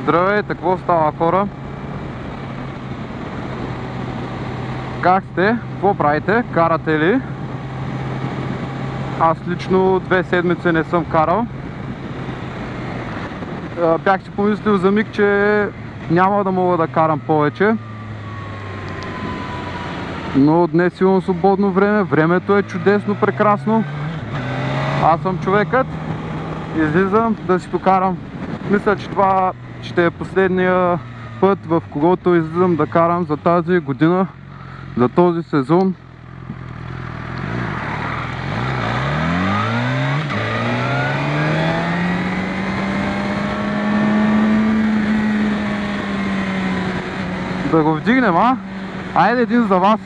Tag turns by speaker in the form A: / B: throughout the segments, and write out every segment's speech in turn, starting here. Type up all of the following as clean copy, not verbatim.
A: Здравейте, какво става, хора? Как сте? Какво правите? Карате ли? Аз лично 2 седмици не съм карал. Бях си помислил за миг, че няма да мога да карам повече. Но днес имам свободно време. Времето е чудесно, прекрасно. Аз съм човекът. Излизам да си покарам. Мисля, че това ще е последния път, в когото излизам да карам за тази година, за този сезон. Да го вдигнем, а? Айде един за вас.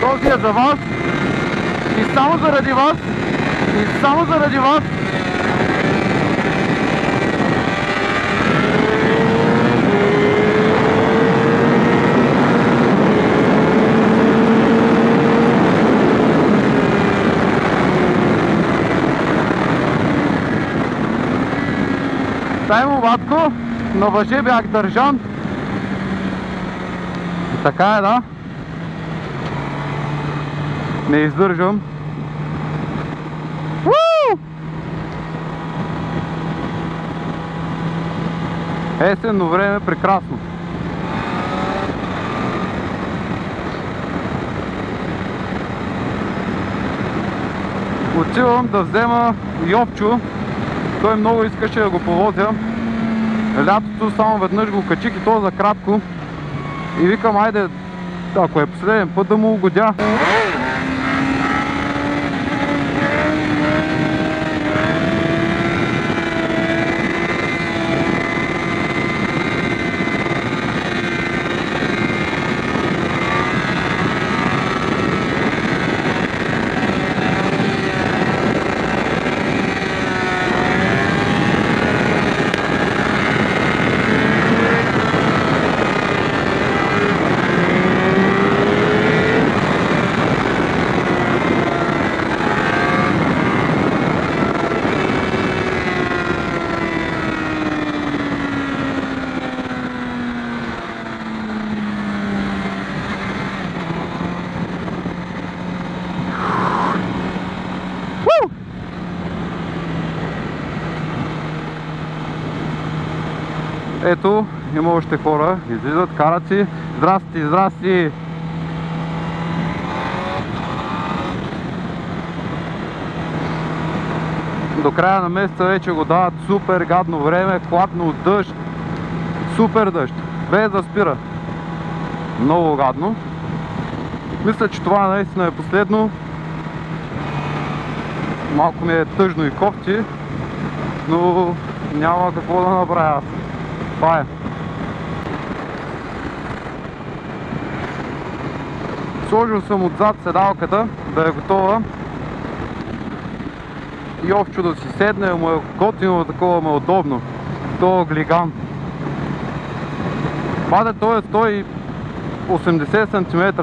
A: Този е за вас. И само заради вас. И само заради вас. Дай му, батко, на въже бях държан. И така е, да. Не издържам. Есенно време, прекрасно. Отивам да взема Йовчо. Той много искаше да го повозя. Лятото само веднъж го качих и то за кратко. И викам, айде, ако е последен път, да му угодя. Ето, има още хора, излизат, карат си. Здрасти, здрасти! До края на месеца вече го дават супер гадно време, хладно, дъжд, супер дъжд, без да спира. Много гадно. Мисля, че това наистина е последно. Малко ми е тъжно и кофти, но няма какво да направя. Това е. Сложил съм отзад седалката да е готова. И Йовчо да си седне, му е готино, такова му е удобно. То е глиган. Бате, той е 180 см.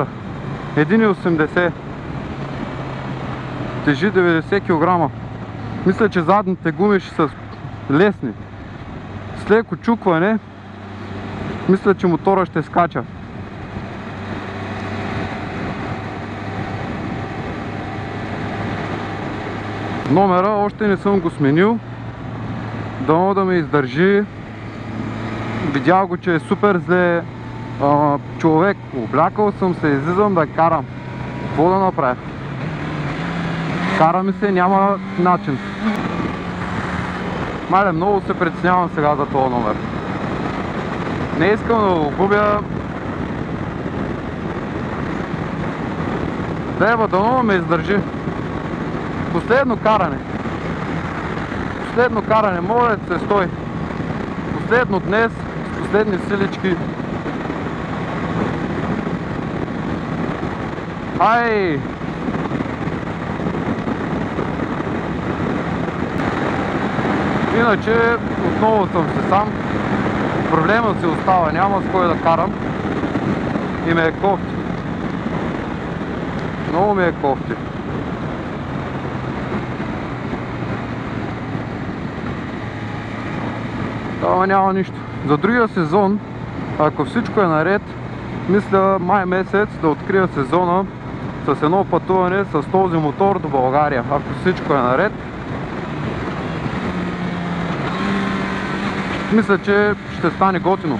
A: 1,80. Тежи 90 кг. Мисля, че задните гуми ще са лесни. С леко чукване, мисля, че мотора ще скача. Номера още не съм го сменил. Дано да ме издържи. Видял го, че е супер зле. Човек, облякал съм се, излизам да карам. Какво да направя? Кара ми се, няма начин. Мале, много се притеснявам сега за този номер. Не искам да го губя. Трябва дано ме издържи. Последно каране. Последно каране, моля се, стой. Последно днес, последни силички. Ай! Иначе отново съм се сам. Проблема си остава, няма с кой да карам. и ме е кофти. Много ми е кофти. Това няма нищо. За другия сезон, ако всичко е наред, мисля май месец да открия сезона с едно пътуване с този мотор до България. Ако всичко е наред. Мисля, че ще стане готино.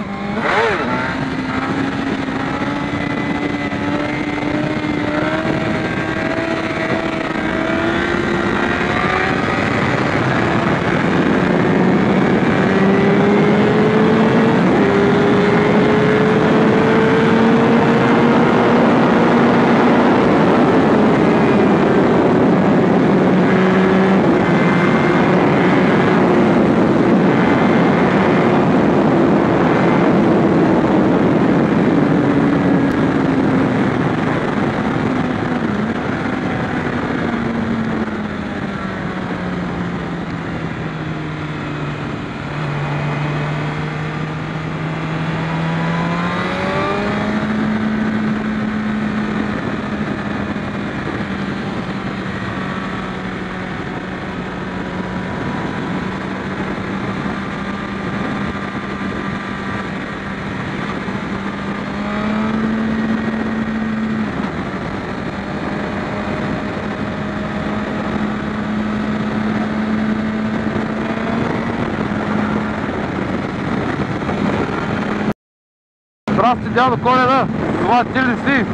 A: Здрасти, дядо Коледа! Това ти ли си?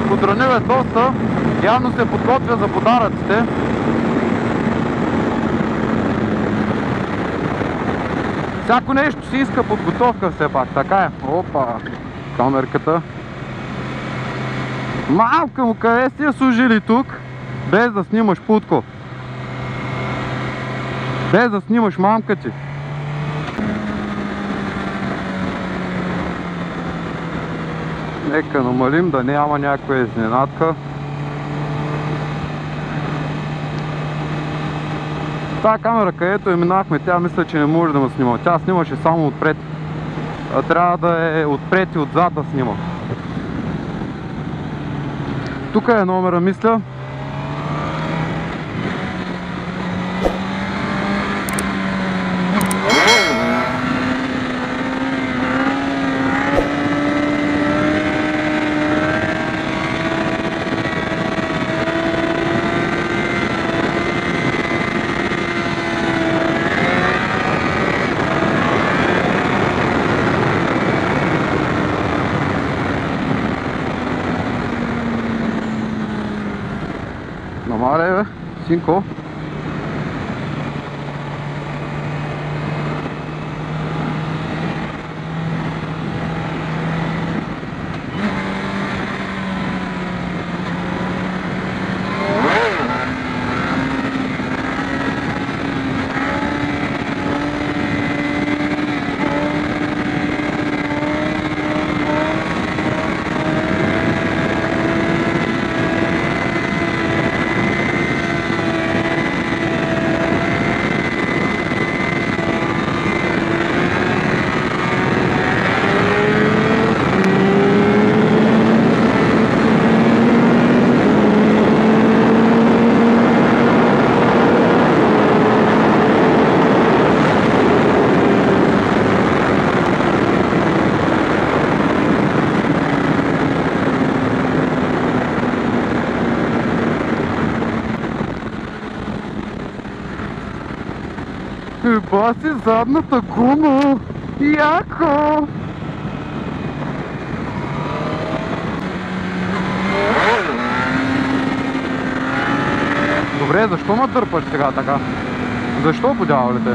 A: Подранил е доста. Явно се подготвя за подаръците. Всяко нещо си иска подготовка все пак, така е. Опа! Камерката. Малка му, къде сте я служили тук? Без да снимаш, путко. Без да снимаш мамка ти. Нека намалим да няма някаква изненадка. Тая камера, където я минахме, тя мисля, че не може да ме снима. Тя снимаше само отпред. А трябва да е отпред и отзад да снима. Тук е номера, мисля. Намале, бе, синко. Еба си задната гума! Яко! Добре, защо ме дърпаш сега така? Защо, по дяволите?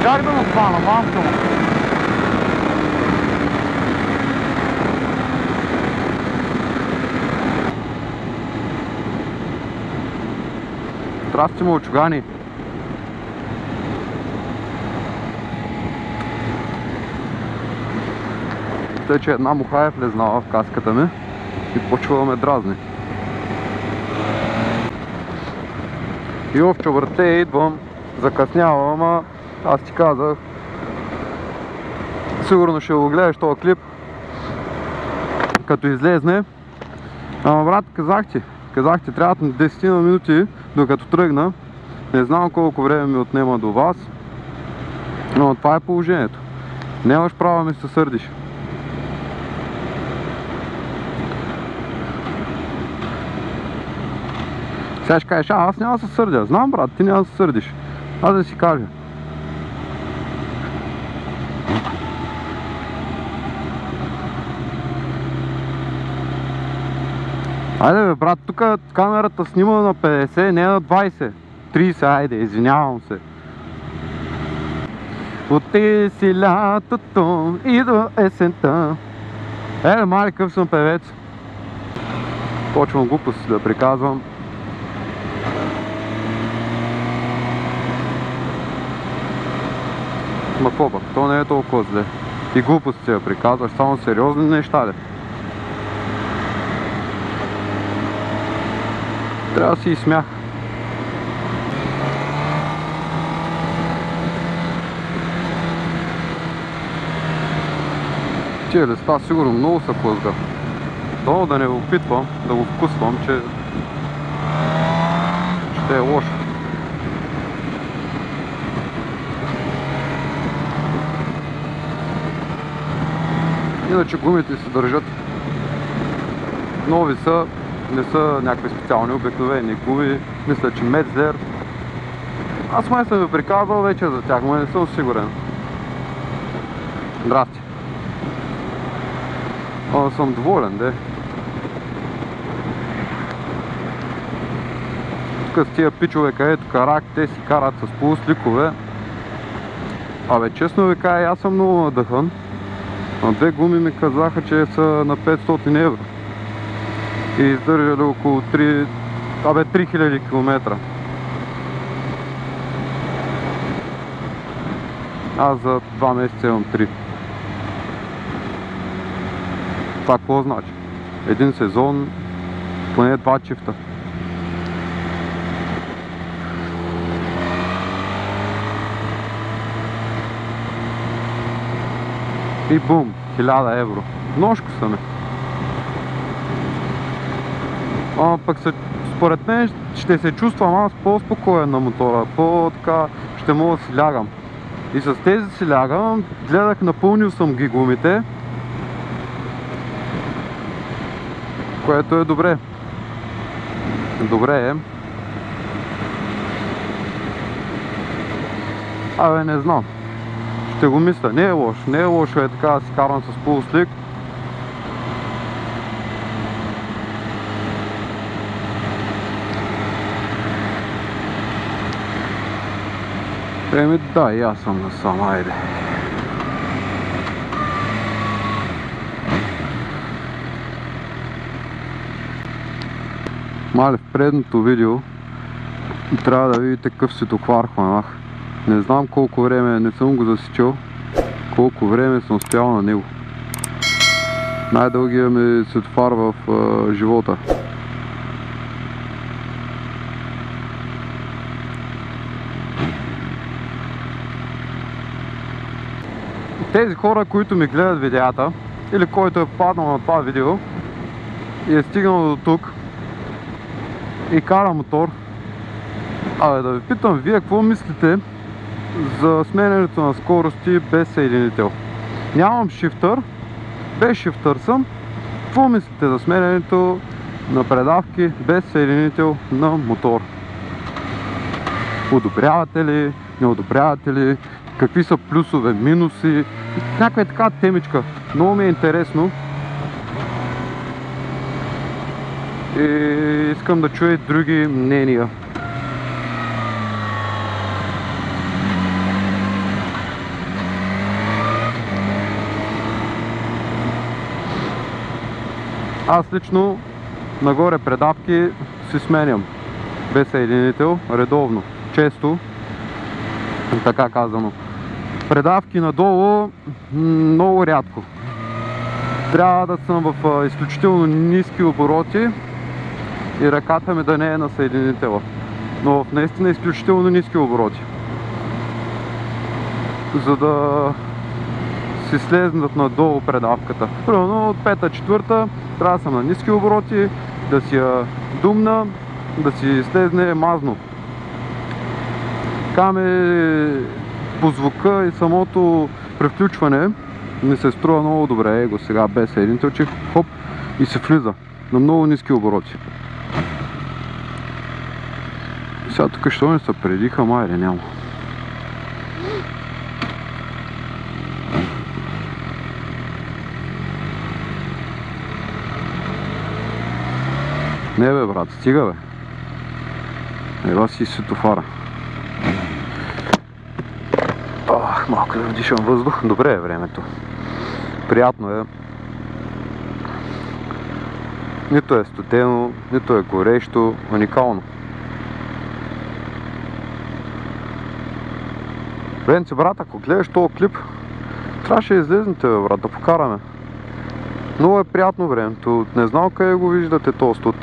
A: Как да му хвана, мамка му? Здрасти, мълчугани. Тъй, че една муха е влезнала в каската ми и почва да ме дразни. Йовчо, брате, идвам, закъснявам, ама аз ти казах, сигурно ще го гледаш този клип, като излезне. Ама брат, казах ти, трябват на 10 минути, докато тръгна. Не знам колко време ми отнема до вас, но това е положението. Нямаш право да ми се сърдиш. Сега ще кажеш, аз няма да се сърдя. Знам, брат, ти няма да се сърдиш. Аз да си кажа. Айде бе, брат, тук камерата снима на 50, не на 20. 30, айде, извинявам се. Отиде си лятото и до есента. Мали, къв съм певец. Почвам глупости да приказвам. Ма какво пък, то не е толкова зле. И глупости да приказваш, само сериозни неща ли? Трябва да си и смях. Тия листа сигурно много са плъзга. Долу да не го опитвам, да го вкусвам, че ще е лошо. Иначе гумите се държат. Нови са, не са някакви специални, обикновени гуми. Мисля, че Метзлер. Аз май съм ви приказал вече за тях, но не съм сигурен. Здрасти. Съм доволен, де. Тук с тия пичове, където карак, те си карат с полусликове. Абе, честно ви кажа, аз съм много надъхан. На две гуми ми казаха, че са на 500 евро. И издържали около 3000 км. Аз за 2 месеца имам 3. Това какво значи? Един сезон, поне 2 чифта. И бум, 1000 евро. Множко са ми. Пък според мен ще се чувствам аз по-спокоен на мотора, по-така ще мога да си лягам. И с тези си лягам, гледах, напълнил съм ги гумите, което е добре. Добре е. Абе, не знам. Ще го мисля. Не е лошо. Не е лошо е така да си карам с полуслик. Еми да, и аз съм насам, айде. Мале, в предното видео трябва да видите какъв светофар хванах. Не знам колко време, не съм го засечил, колко време съм стоял на него. Най-дългия ми светофар в живота. Тези хора, които ми гледат видеята, или който е паднал на това видео и е стигнал до тук и кара мотор, абе да ви питам, вие какво мислите за сменянето на скорости без съединител? Нямам шифтър, без шифтър съм. Какво мислите за сменянето на предавки без съединител на мотор? Одобрявате ли, не одобрявате ли? Какви са плюсове, минуси? Някаква е така темичка. Много ми е интересно. И искам да чуя и други мнения. Аз лично нагоре предавки си сменям без съединител редовно, често, така казано. Предавки надолу много рядко. трябва да съм в изключително ниски обороти и ръката ми да не е на съединителя, но в наистина изключително ниски обороти, за да си слезнат надолу предавката. Примерно от 5-4 трябва да съм на ниски обороти, да си я думна, да си слезне мазно. Така по звука и самото превключване ми се струва много добре. Его сега без съединителчик, хоп, и се влиза на много ниски обороти. Сега тук що не се предиха, май или няма. Не бе, брат, стига бе. Ева си светофара. Малко да вдишам въздух. Добре е времето. Приятно е. Нито е студено, нито е горещо. Уникално. Венци, брат, ако гледаш този клип, трябваше да излезнете, бе, брат, да покараме. Много е приятно времето. Не знам къде го виждате този студ.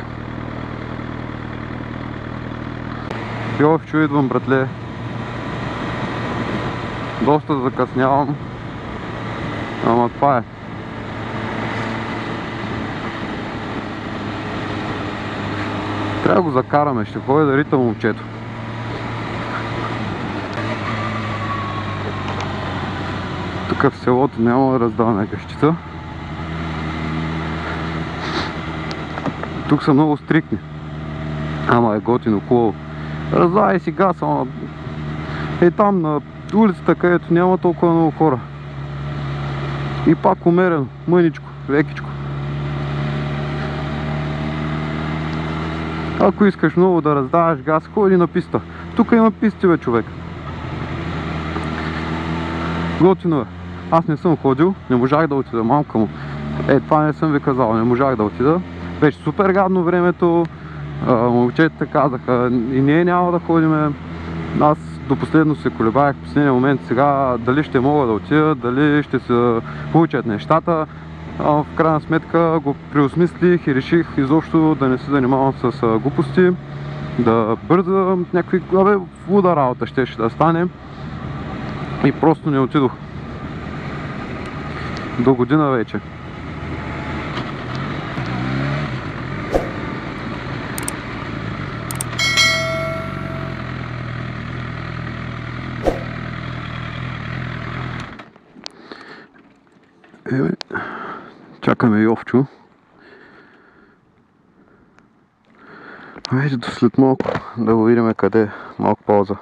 A: Йовчо, идвам, братле. Доста закъснявам. Ама това е. Трябва да го закараме, ще ходя да рита момчето. Тук в селото няма да раздаваме къщица. Тук са много стриктни. Ама е готино, хубаво. Раздавай си газ, ама е там на улицата, където няма толкова много хора. И пак умерено, мъничко, лекичко. Ако искаш много да раздаваш газ, ходи на писта. Тук има писти, бе, човек. Готино е. Аз не съм ходил, не можах да отида, малка му. Това не съм ви казал, не можах да отида. Беше супер гадно времето. Момчетата казаха, и ние няма да ходиме. Аз до последно се колебаях в последния момент сега дали ще мога да отида, дали ще се получат нещата. В крайна сметка го преосмислих и реших изобщо да не се занимавам с глупости, да бързам някакви луда работа ще да стане и просто не отидох. До година вече. Чакаме Йовчо. Вече до след малко да го видим къде е. Малко пауза.